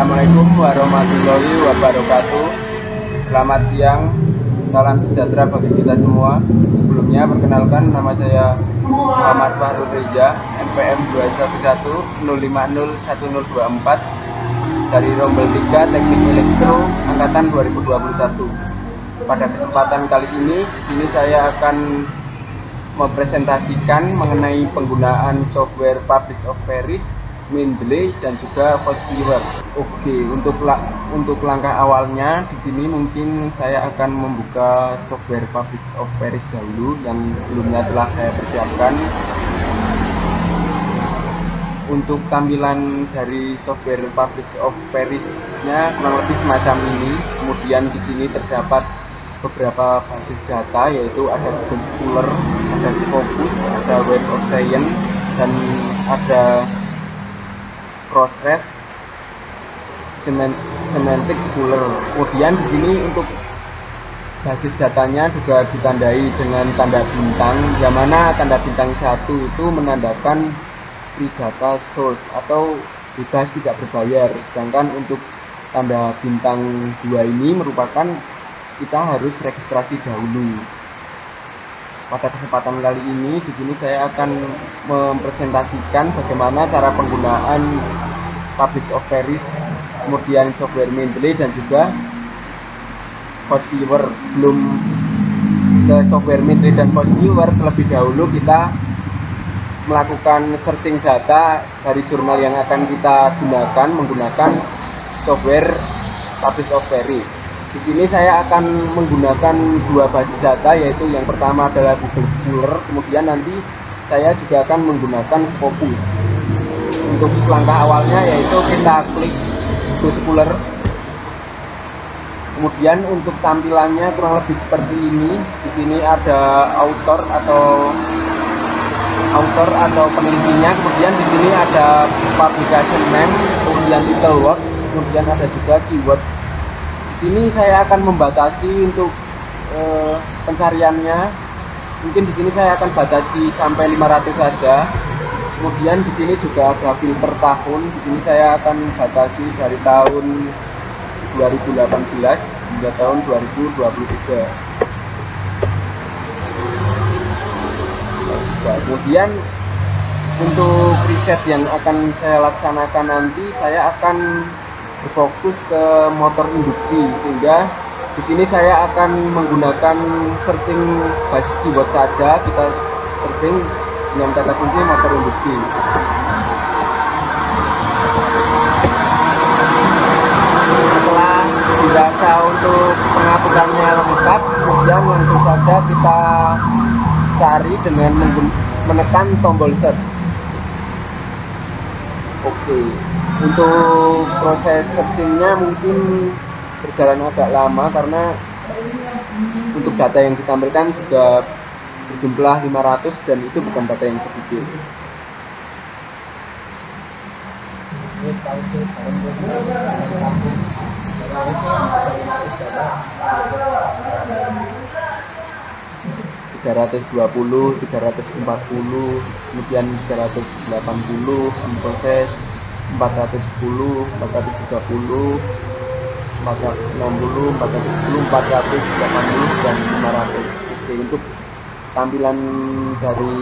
Assalamualaikum warahmatullahi wabarakatuh. Selamat siang, salam sejahtera bagi kita semua. Sebelumnya perkenalkan, nama saya Muhammad Fahrul Reza, NPM 211050124 dari Rombel 3 Teknik Elektro angkatan 2021. Pada kesempatan kali ini, di sini saya akan mempresentasikan mengenai penggunaan software Publish of Paris, Mendeley, dan juga Postviewer. Oke, untuk langkah awalnya di sini mungkin saya akan membuka software Publish of Paris dahulu yang sebelumnya telah saya persiapkan. Untuk tampilan dari software Publish of Paris-nya kurang lebih semacam ini. Kemudian di sini terdapat beberapa basis data, yaitu ada Google Scholar, ada Scopus, ada Web of Science, dan ada Crossref, Semantic Scholar. Kemudian di sini untuk basis datanya juga ditandai dengan tanda bintang, yang mana tanda bintang 1 itu menandakan free data source atau bebas tidak berbayar, sedangkan untuk tanda bintang 2 ini merupakan kita harus registrasi dahulu. Pada kesempatan kali ini di sini saya akan mempresentasikan bagaimana cara penggunaan Publish of Paris, kemudian software Mendeley dan juga Postviewer. Sebelum ke software Mendeley dan Postviewer, terlebih dahulu kita melakukan searching data dari jurnal yang akan kita gunakan menggunakan software Publish of Paris. Di sini saya akan menggunakan dua basis data, yaitu yang pertama adalah Google Scholar, kemudian nanti saya juga akan menggunakan Scopus. Untuk langkah awalnya yaitu kita klik Google Scholar. Kemudian untuk tampilannya kurang lebih seperti ini. Di sini ada author atau penelitinya, kemudian di sini ada publication name, kemudian title work, kemudian ada juga keyword. Di sini saya akan membatasi untuk pencariannya. Mungkin di sini saya akan batasi sampai 500 saja. Kemudian di sini juga ada filter tahun. Di sini saya akan batasi dari tahun 2018 hingga tahun 2023. Kemudian untuk riset yang akan saya laksanakan nanti, saya akan berfokus ke motor induksi, sehingga di sini saya akan menggunakan searching basis keyword saja. Kita searching dengan kata kunci motor induksi. Setelah dirasa untuk pengaturannya lengkap, kemudian langsung saja kita cari dengan menekan tombol search. Oke, untuk proses searchingnya mungkin berjalan agak lama karena untuk data yang ditampilkan sudah berjumlah 500 dan itu bukan data yang sedikit. 320, 340, kemudian 380, proses 410, 430, 460, 470, 480, dan 500. Oke, untuk tampilan dari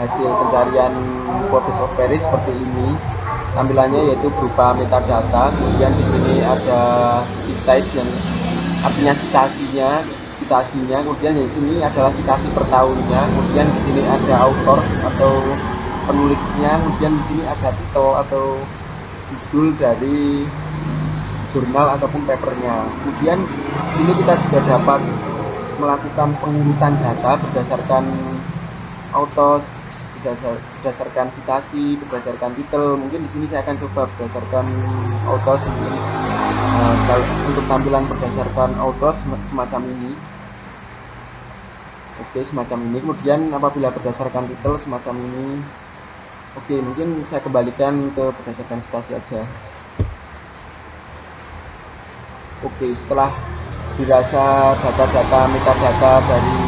hasil pencarian Publish of Paris seperti ini. Tampilannya yaitu berupa metadata, kemudian di sini ada citation yang artinya citasinya, kemudian di sini adalah citasi per tahunnya, kemudian di sini ada author atau penulisnya, kemudian di sini ada title atau judul dari jurnal ataupun papernya. Kemudian di sini kita juga dapat melakukan pengurutan data berdasarkan authors, berdasarkan citasi, berdasarkan title. Mungkin di sini saya akan coba berdasarkan authors. Mungkin untuk tampilan berdasarkan authors semacam ini. Oke, semacam ini. Kemudian apabila berdasarkan title semacam ini. Oke, mungkin saya kembalikan ke berdasarkan citasi aja. Oke, setelah dirasa data-data metadata dari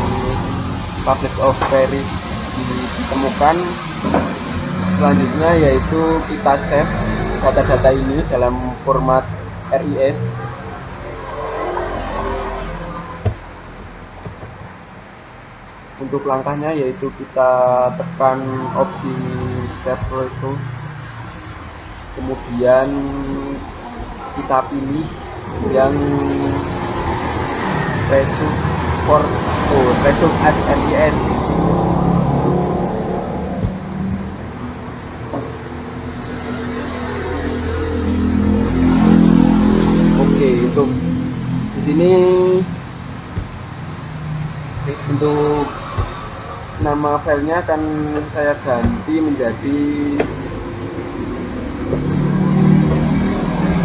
Publish of Paris ditemukan, selanjutnya yaitu kita save data-data ini dalam format RIS. Untuk langkahnya yaitu kita tekan opsi save resource, kemudian kita pilih yang resource as RIS. Oke, untuk di sini untuk nama filenya akan saya ganti menjadi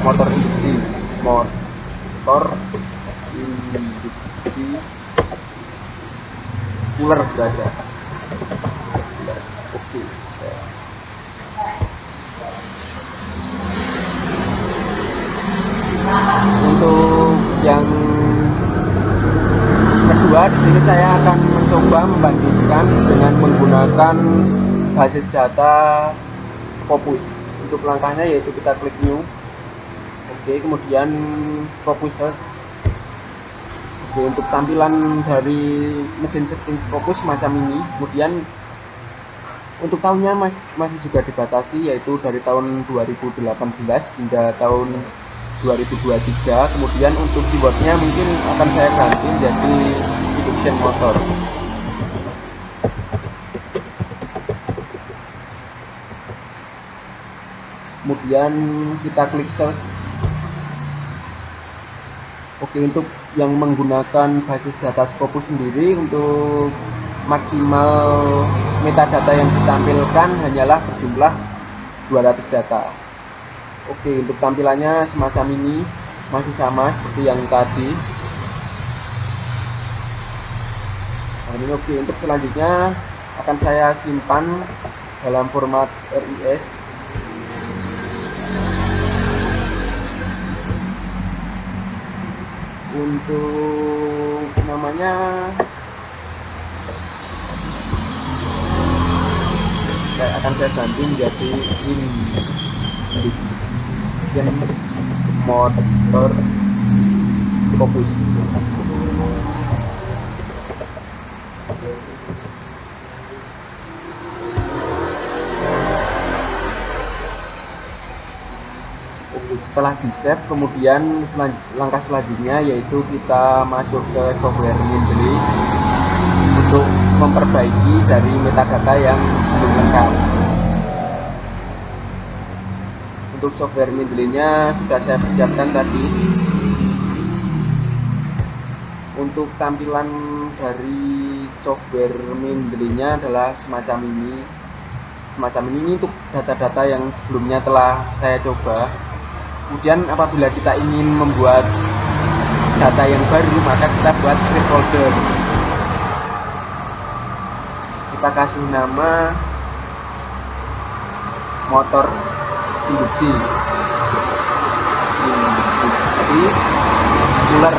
motor induksi spooler berada. Oke. Untuk yang kedua, di sini saya akan mencoba membandingkan dengan menggunakan basis data Scopus. Untuk langkahnya yaitu kita klik new. Oke, kemudian Scopus search. Oke, untuk tampilan dari mesin setting Scopus semacam ini. Kemudian untuk tahunnya masih juga dibatasi, yaitu dari tahun 2018 hingga tahun 2023. Kemudian untuk keywordnya mungkin akan saya ganti menjadi induction motor. Kemudian kita klik search. Oke, untuk yang menggunakan basis data Scopus sendiri, untuk maksimal metadata yang ditampilkan hanyalah berjumlah 200 data. Oke, untuk tampilannya semacam ini, masih sama seperti yang tadi. Nah, ini oke. Untuk selanjutnya akan saya simpan dalam format RIS. Untuk namanya akan saya ganti menjadi induction motor Scopus. Setelah di save, kemudian langkah selanjutnya yaitu kita masuk ke software Mendeley untuk memperbaiki dari metadata yang belum lengkap. Untuk software Mendeley-nya sudah saya persiapkan tadi. Untuk tampilan dari software Mendeley-nya adalah semacam ini. Ini untuk data-data yang sebelumnya telah saya coba. Kemudian apabila kita ingin membuat data yang baru, maka kita buat script folder. Kita kasih nama motor induksi. Jadi spooler.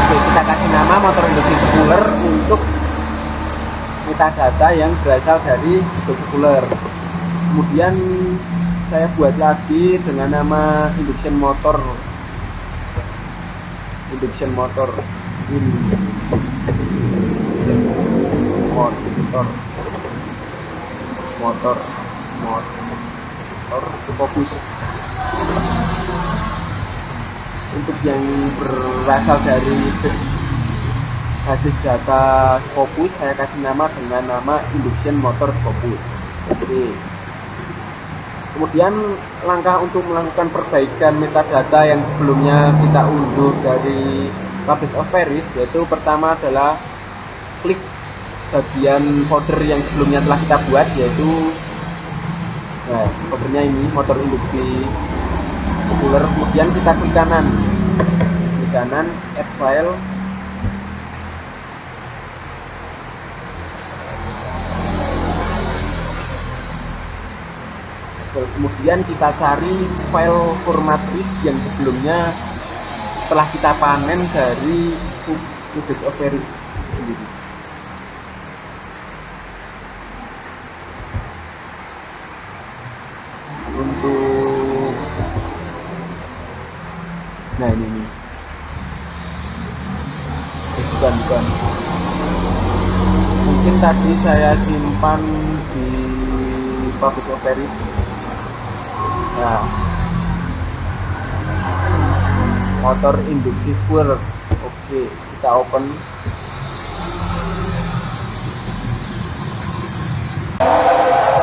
Oke, kita kasih nama motor induksi spooler untuk metadata yang berasal dari spooler. Kemudian saya buat lagi dengan nama induction motor Scopus. Untuk yang berasal dari basis data Scopus, saya kasih nama dengan nama induction motor Scopus. Oke. Kemudian langkah untuk melakukan perbaikan metadata yang sebelumnya kita unduh dari Publish of Paris, yaitu pertama adalah klik bagian folder yang sebelumnya telah kita buat, yaitu foldernya ini, motor induksi spooler. Kemudian kita klik kanan, add file. Kemudian kita cari file format RIS yang sebelumnya telah kita panen dari Publish of Paris sendiri. tadi saya simpan di Publish Operis. Nah, motor induksi squirrel. Oke, kita open.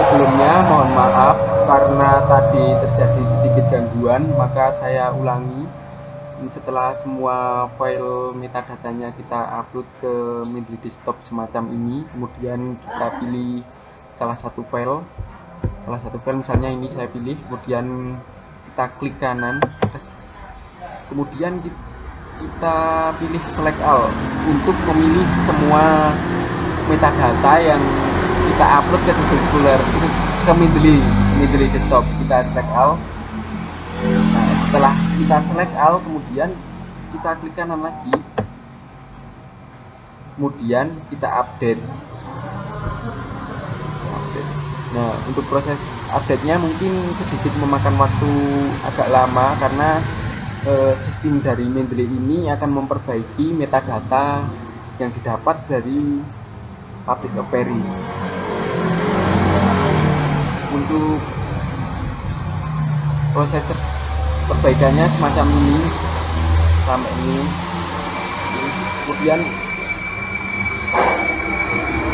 Sebelumnya mohon maaf karena tadi terjadi sedikit gangguan, maka saya ulangi. Setelah semua file metadatanya kita upload ke Mendeley Desktop semacam ini, kemudian kita pilih salah satu file misalnya ini saya pilih, kemudian kita klik kanan, kemudian kita pilih select all untuk memilih semua metadata yang kita upload ke Google Scholar, ke Mendeley Desktop. Kita select all. Nah, setelah kita select all, kemudian kita klik kanan lagi, kemudian kita update. Nah, untuk proses update-nya mungkin sedikit memakan waktu agak lama karena sistem dari Mendeley ini akan memperbaiki metadata yang didapat dari Publish Operis. Untuk proses perbaikannya semacam ini, sampai ini. Kemudian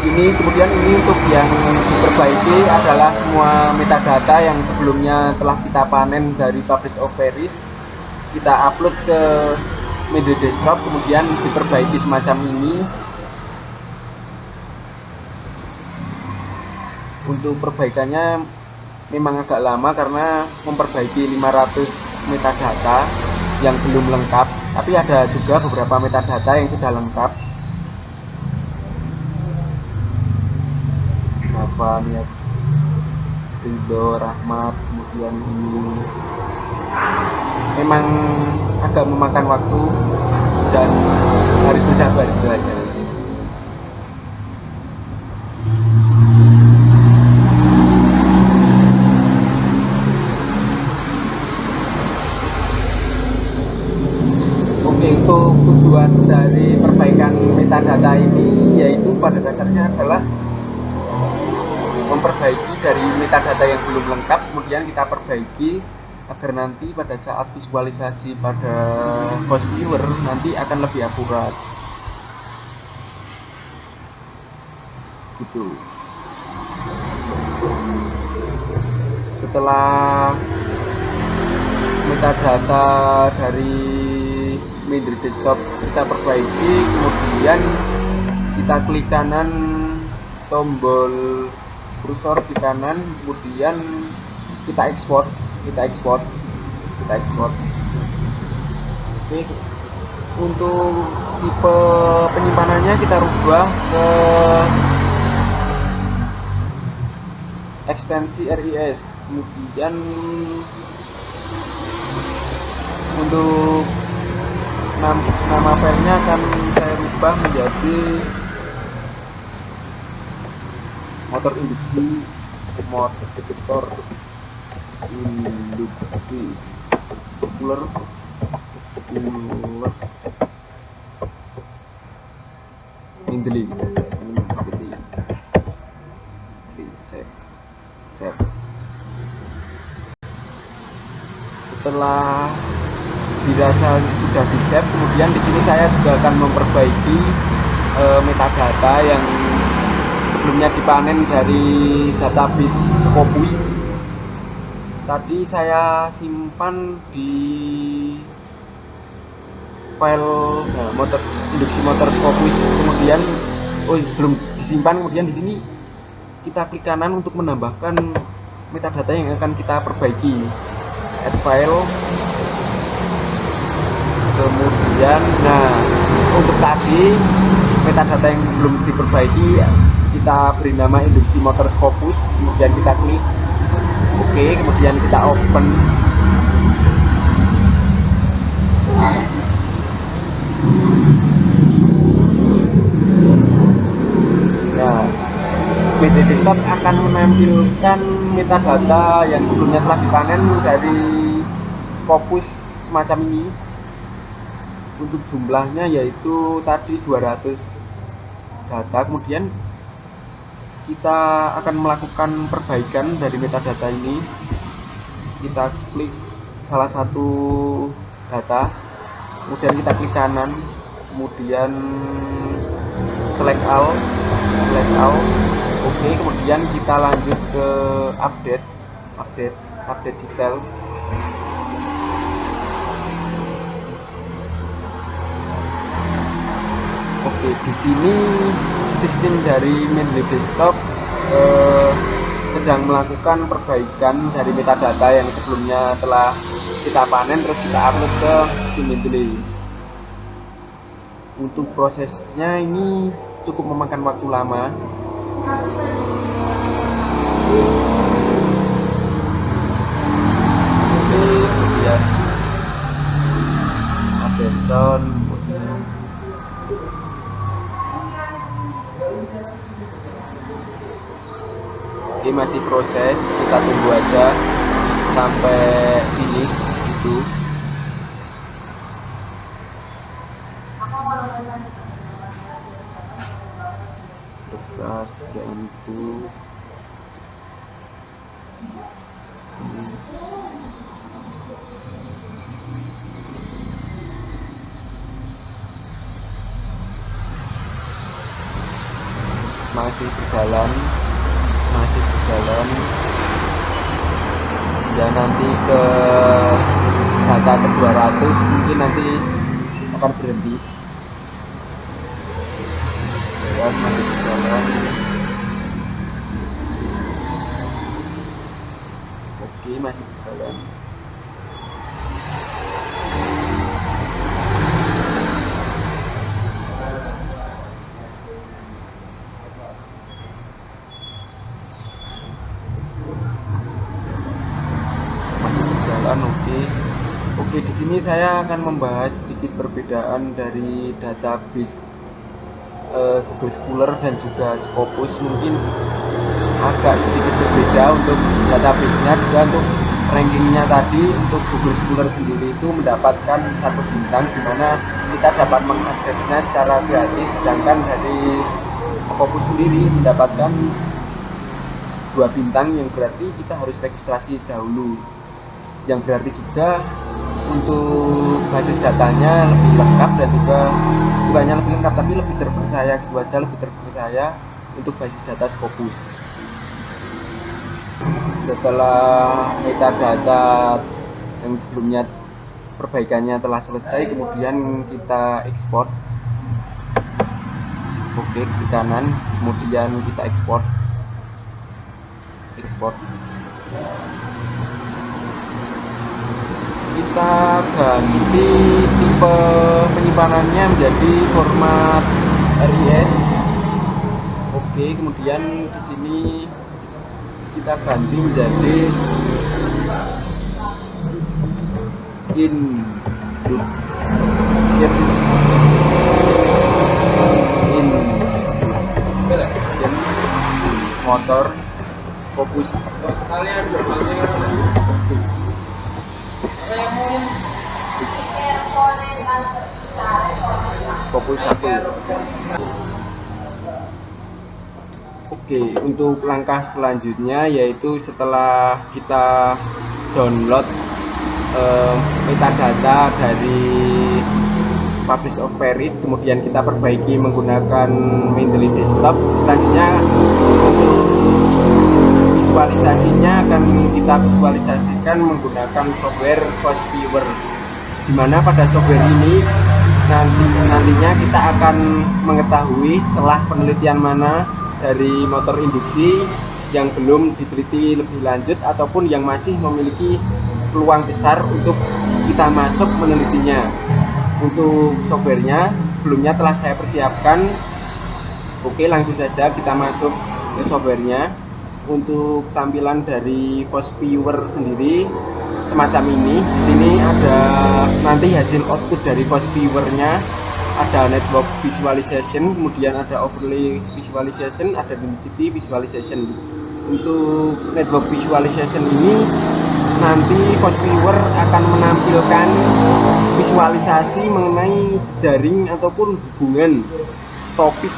ini untuk yang diperbaiki adalah semua metadata yang sebelumnya telah kita panen dari Publish Operis, kita upload ke Mendeley Desktop, kemudian diperbaiki semacam ini. Untuk perbaikannya memang agak lama karena memperbaiki 500 metadata yang belum lengkap, tapi ada juga beberapa metadata yang sudah lengkap. Apa niat Ridho, Rahmat, kemudian ini memang agak memakan waktu dan harus bersabar itu aja. Oke, untuk tujuan dari perbaikan metadata ini yaitu pada dasarnya adalah memperbaiki dari metadata yang belum lengkap, kemudian kita perbaiki agar nanti pada saat visualisasi pada host viewer nanti akan lebih akurat gitu. Setelah metadata dari Mendeley Desktop kita perbaiki, kemudian kita klik kanan tombol kursor di kanan, kemudian kita ekspor. Oke, untuk tipe penyimpanannya kita rubah ke ekstensi RIS, kemudian untuk nama filenya akan saya rubah menjadi motor induksi squirrel Mendeley. Save. Setelah dirasa sudah di save, kemudian di sini saya juga akan memperbaiki metadata yang sebelumnya dipanen dari database Scopus. Tadi saya simpan di file motor induksi motor Scopus, kemudian belum disimpan, kemudian di sini kita klik kanan untuk menambahkan metadata yang akan kita perbaiki. Add file, kemudian untuk tadi metadata yang belum diperbaiki kita beri nama induksi motor Scopus, kemudian kita klik OK, kemudian kita open. Nah, Mendeley Desktop akan menampilkan metadata yang sebelumnya telah dipanen dari Scopus semacam ini. Untuk jumlahnya yaitu tadi 200 data, kemudian kita akan melakukan perbaikan dari metadata ini. Kita klik salah satu data, kemudian kita klik kanan, kemudian select all. Oke, kemudian kita lanjut ke update detail. Oke, di sini sistem dari Mendeley Desktop sedang melakukan perbaikan dari metadata yang sebelumnya telah kita panen terus kita upload ke sistem Mendeley. Untuk prosesnya ini cukup memakan waktu lama. Oke, kemudian Abenson. Ini masih proses, kita tunggu aja sampai finish itu. Bekas kayak itu. Masih berjalan ya, nanti ke data ke 200 mungkin nanti akan berhenti ya. Masih berjalan. Oke, masih berjalan. Oke, di sini saya akan membahas sedikit perbedaan dari database Google Scholar dan juga Scopus. Mungkin agak sedikit berbeda untuk database-nya, juga untuk rankingnya tadi. Untuk Google Scholar sendiri itu mendapatkan 1 bintang, di mana kita dapat mengaksesnya secara gratis, sedangkan dari Scopus sendiri mendapatkan 2 bintang yang berarti kita harus registrasi dahulu, yang berarti juga untuk basis datanya lebih lengkap dan juga bukannya lebih lengkap tapi lebih terpercaya, lebih terpercaya untuk basis data Scopus. Setelah metadata yang sebelumnya perbaikannya telah selesai, kemudian kita ekspor. Oke, klik kanan, kemudian kita ekspor. Kita ganti tipe penyimpanannya menjadi format RIS. Oke, kemudian di sini kita ganti menjadi motor fokus. Fokus 1. Oke, untuk langkah selanjutnya yaitu setelah kita download metadata dari Publish of Paris, kemudian kita perbaiki menggunakan Mendeley Desktop. Selanjutnya visualisasinya akan kita visualisasikan menggunakan software FastViewer, di mana pada software ini nantinya kita akan mengetahui celah penelitian mana dari motor induksi yang belum diteliti lebih lanjut ataupun yang masih memiliki peluang besar untuk kita masuk menelitinya. Untuk softwarenya sebelumnya telah saya persiapkan. Oke, langsung saja kita masuk ke softwarenya. Untuk tampilan dari FastViewer sendiri semacam ini. Di sini ada nanti hasil output dari FastViewer-nya, ada network visualization, kemudian ada overlay visualization, ada density visualization. Untuk network visualization ini nanti FastViewer akan menampilkan visualisasi mengenai jejaring ataupun hubungan topik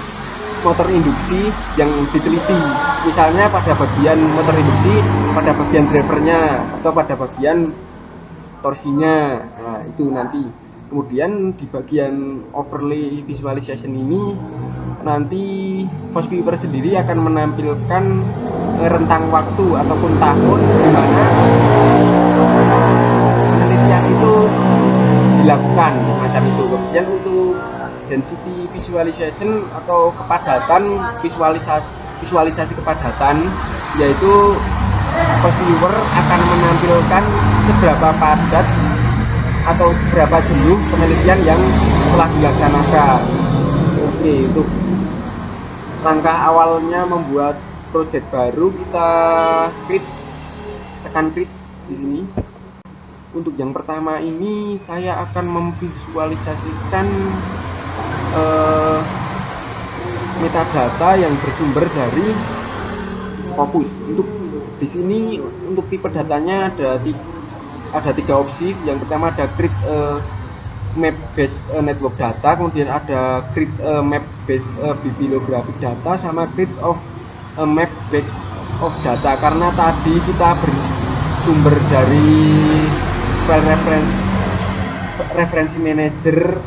motor induksi yang diteliti, misalnya pada bagian motor induksi, pada bagian drivernya, atau pada bagian torsinya. Nah itu nanti. Kemudian di bagian overlay visualization ini nanti Force Viewer sendiri akan menampilkan rentang waktu ataupun tahun di mana penelitian itu dilakukan, macam itu. Kemudian untuk density visualization atau kepadatan visualisasi kepadatan, yaitu Force Viewer akan menampilkan seberapa padat atau seberapa jenuh penelitian yang telah dilaksanakan. Oke, untuk langkah awalnya membuat project baru, kita tekan create di sini. Untuk yang pertama ini saya akan memvisualisasikan metadata yang bersumber dari Scopus. Untuk di sini untuk tipe datanya ada tiga opsi. Yang pertama ada grid map based network data, kemudian ada grid map based bibliographic data, sama grid of map based of data. Karena tadi kita bersumber dari file referensi manager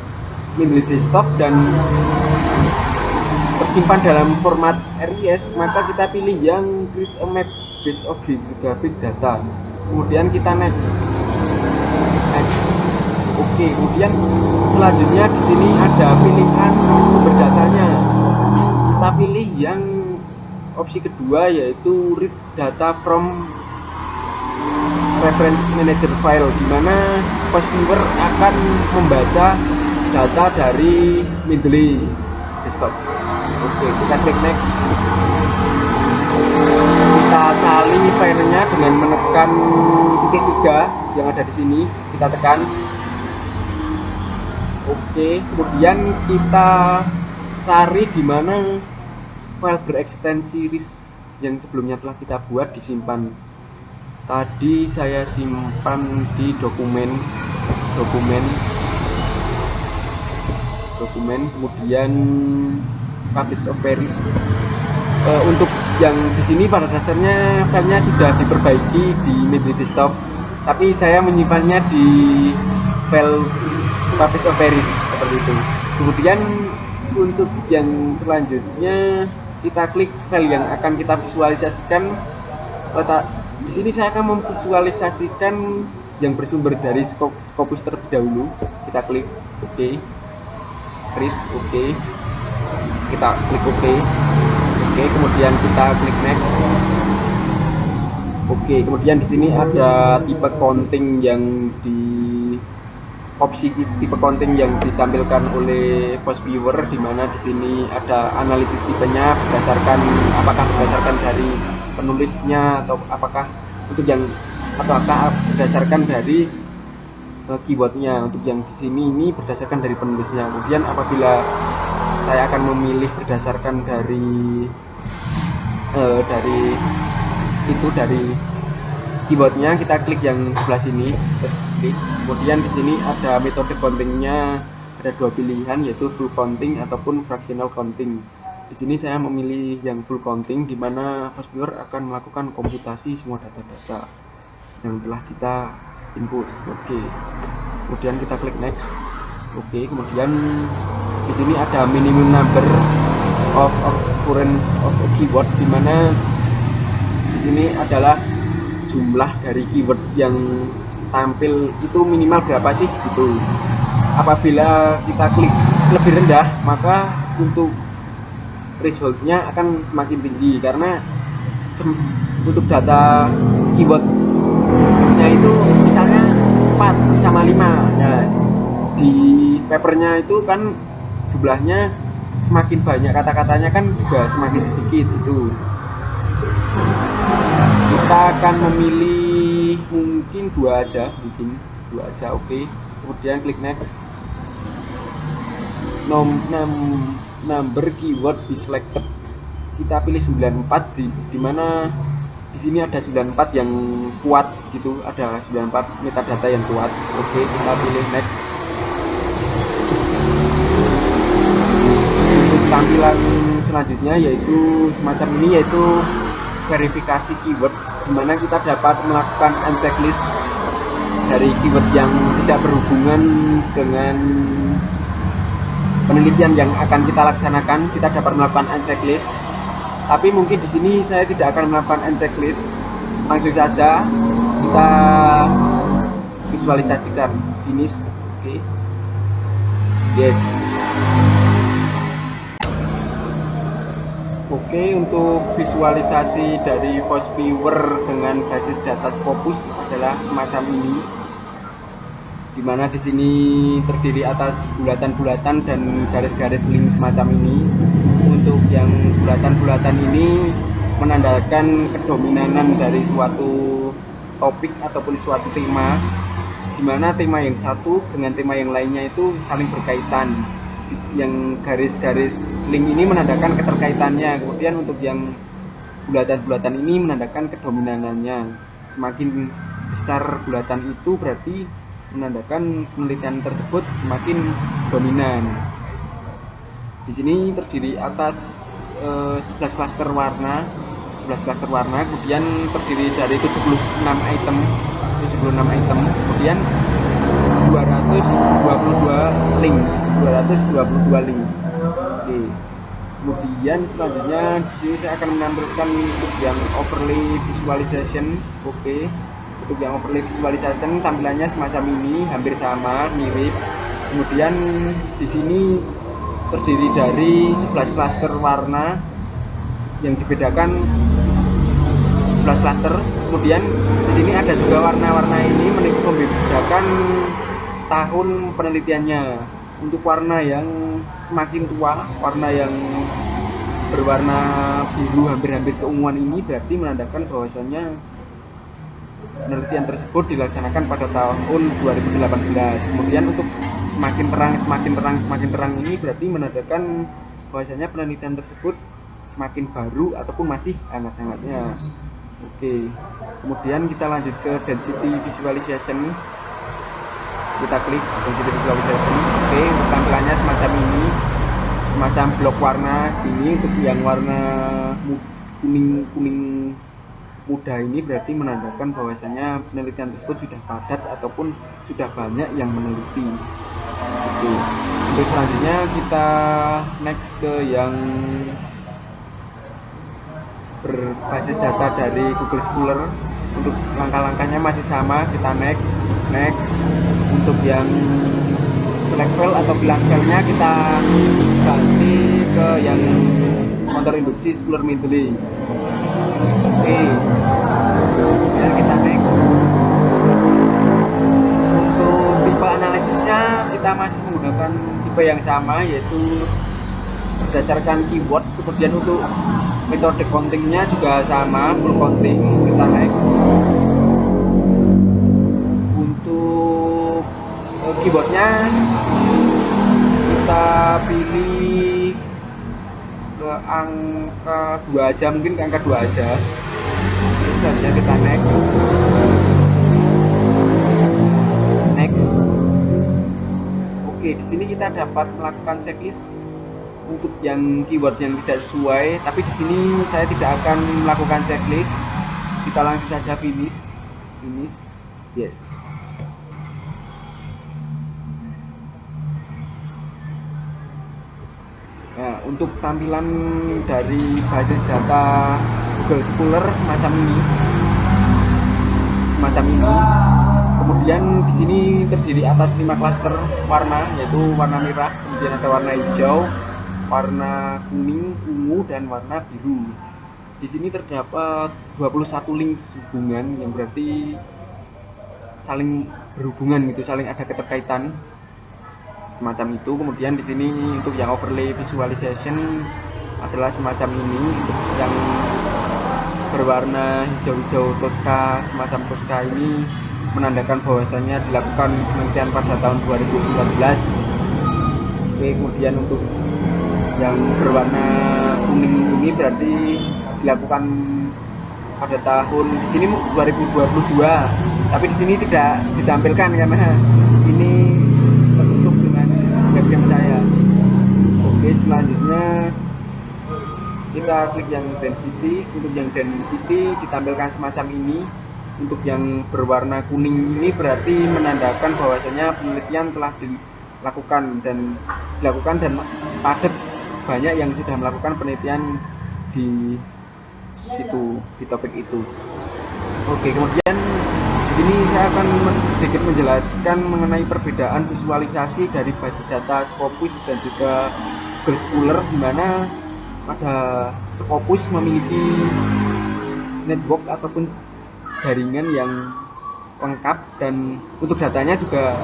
Mendeley desktop dan tersimpan dalam format RIS, maka kita pilih yang grid map based of bibliographic data. Kemudian kita next. Oke, kemudian selanjutnya di sini ada pilihan sumber datanya. Kita pilih yang opsi kedua, yaitu read data from reference manager file, di mana Force Viewer akan membaca data dari Mendeley desktop. Oke, kita klik next. Kita cari filenya dengan menekan titik 3 yang ada di sini. Kita tekan. Oke, kemudian kita cari di mana file berekstensi RIS yang sebelumnya telah kita buat disimpan. Tadi saya simpan di dokumen, kemudian Publish of Paris. Untuk yang di sini pada dasarnya filenya sudah diperbaiki di Mendeley desktop, tapi saya menyimpannya di file Publish of Paris seperti itu. Kemudian untuk yang selanjutnya kita klik file yang akan kita visualisasikan. Di sini saya akan memvisualisasikan yang bersumber dari Scopus terlebih dahulu. Kita klik OK, RIS OK, kita klik OK. Oke, kemudian kita klik next. Oke, kemudian di sini ada tipe counting yang opsi tipe counting yang ditampilkan oleh Force Viewer, di mana di sini ada analisis tipenya apakah berdasarkan dari penulisnya atau apakah berdasarkan dari keywordnya. Untuk yang di sini ini berdasarkan dari penulisnya. Kemudian apabila saya akan memilih berdasarkan dari keywordnya, kita klik yang sebelah sini, terus klik. Kemudian di sini ada metode countingnya, ada dua pilihan, yaitu full counting ataupun fractional counting. Di sini saya memilih yang full counting, di mana Force Viewer akan melakukan komputasi semua data-data yang telah kita input. Oke, kemudian kita klik next. Oke, kemudian di sini ada minimum number of occurrence of a keyword, di mana di sini adalah jumlah dari keyword yang tampil itu minimal berapa sih gitu. Apabila kita klik lebih rendah, maka untuk thresholdnya akan semakin tinggi, karena untuk data keywordnya itu misalnya 4 sama 5. Nah, di papernya itu kan jumlahnya semakin banyak, kata-katanya kan juga semakin sedikit itu. Kita akan memilih mungkin dua aja. Oke. Kemudian klik next. Number keyword be selected, kita pilih 94, di mana di sini ada 94 yang kuat gitu, ada 94 metadata yang kuat. Oke, kita pilih next. Untuk tampilan selanjutnya yaitu semacam ini, yaitu verifikasi keyword, di mana kita dapat melakukan unchecklist dari keyword yang tidak berhubungan dengan penelitian yang akan kita laksanakan. Kita dapat melakukan unchecklist, tapi mungkin di sini saya tidak akan melakukan unchecklist. Langsung saja kita visualisasikan. Finish. Oke. Yes. Oke, untuk visualisasi dari voice viewer dengan basis data Scopus adalah semacam ini, dimana di sini terdiri atas bulatan-bulatan dan garis-garis link semacam ini. Untuk yang bulatan-bulatan ini menandakan kedominanan dari suatu topik ataupun suatu tema, dimana tema yang satu dengan tema yang lainnya itu saling berkaitan. Yang garis-garis link ini menandakan keterkaitannya. Kemudian untuk yang bulatan-bulatan ini menandakan kedominanannya. Semakin besar bulatan itu berarti menandakan penelitian tersebut semakin dominan. Di sini terdiri atas 11 klaster warna, kemudian terdiri dari 76 item, kemudian 222 links. Oke. Kemudian selanjutnya di sini saya akan menampilkan untuk yang overlay visualization. Oke. Untuk yang overlay visualization tampilannya semacam ini, hampir sama, mirip. Kemudian di sini terdiri dari 11 klaster warna yang dibedakan 11 klaster. Kemudian di sini ada juga warna-warna ini membedakan tahun penelitiannya. Untuk warna yang semakin tua, warna yang berwarna biru hampir-hampir keunguan ini berarti menandakan bahwasannya penelitian tersebut dilaksanakan pada tahun 2018. Kemudian untuk semakin terang ini berarti menandakan bahwasanya penelitian tersebut semakin baru ataupun masih hangat-hangatnya. Oke. Kemudian kita lanjut ke density visualization. Kita klik density visualization. Oke, tampilannya semacam ini, semacam blok warna ini. Untuk yang warna kuning muda ini berarti menandakan bahwasanya penelitian tersebut sudah padat ataupun sudah banyak yang meneliti. Oke. Untuk selanjutnya kita next ke yang berbasis data dari Google Scholar. Untuk langkah-langkahnya masih sama, kita next. Untuk yang select file atau bilang filenya kita ganti ke yang motor induksi Scholar Mendeley. Oke, dan kita next. Untuk tipe analisisnya kita masih menggunakan tipe yang sama, yaitu berdasarkan keyword. Kemudian untuk metode countingnya juga sama, full counting. Kita next. Untuk keyboardnya kita pilih ke angka 2 aja, mungkin ke angka 2 aja. Terus selanjutnya kita next. Oke, di sini kita dapat melakukan checklist untuk yang keyword yang tidak sesuai, tapi di sini saya tidak akan melakukan checklist. Kita langsung saja finish. Yes. Nah, untuk tampilan dari basis data Google Scholar semacam ini. Kemudian di sini terdiri atas 5 klaster warna, yaitu warna merah, kemudian ada warna hijau, warna kuning, ungu, dan warna biru. Di sini terdapat 21 link hubungan yang berarti saling berhubungan gitu, saling ada keterkaitan semacam itu. Kemudian di sini untuk yang overlay visualization adalah semacam ini. Untuk yang berwarna hijau-hijau Tosca, semacam Tosca ini menandakan bahwasannya dilakukan penelitian pada tahun 2019. Oke, kemudian untuk yang berwarna kuning ini berarti dilakukan pada tahun di sini 2022, tapi di sini tidak ditampilkan karena ini tertutup dengan webcam saya. Oke, selanjutnya kita klik yang density. Untuk yang density ditampilkan semacam ini. Untuk yang berwarna kuning ini berarti menandakan bahwasanya penelitian telah dilakukan dan padat, banyak yang sudah melakukan penelitian di situ, di topik itu. Oke, kemudian di sini saya akan sedikit menjelaskan mengenai perbedaan visualisasi dari basis data Scopus dan juga Google Scholar, di mana pada Scopus memiliki network ataupun jaringan yang lengkap, dan untuk datanya juga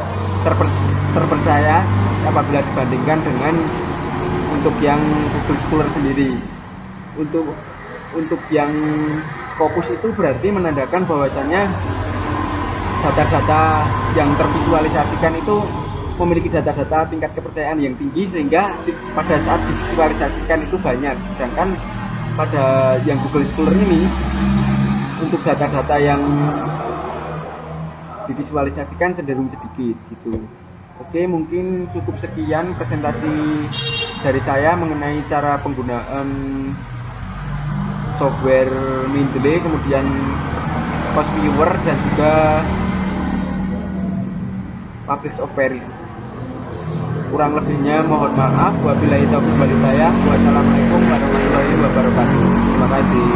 terpercaya apabila dibandingkan dengan untuk yang Google Scholar sendiri. Untuk yang Scopus itu berarti menandakan bahwasanya data-data yang tervisualisasikan itu memiliki data-data tingkat kepercayaan yang tinggi, sehingga pada saat divisualisasikan itu banyak. Sedangkan pada yang Google Scholar ini, untuk data-data yang divisualisasikan cenderung sedikit gitu. Oke, mungkin cukup sekian presentasi dari saya mengenai cara penggunaan software Mendeley, kemudian Cost Viewer, dan juga Publish of Paris. Kurang lebihnya mohon maaf. Wabillahi taufiq wal hidayah. Wassalamualaikum warahmatullahi wabarakatuh. Terima kasih.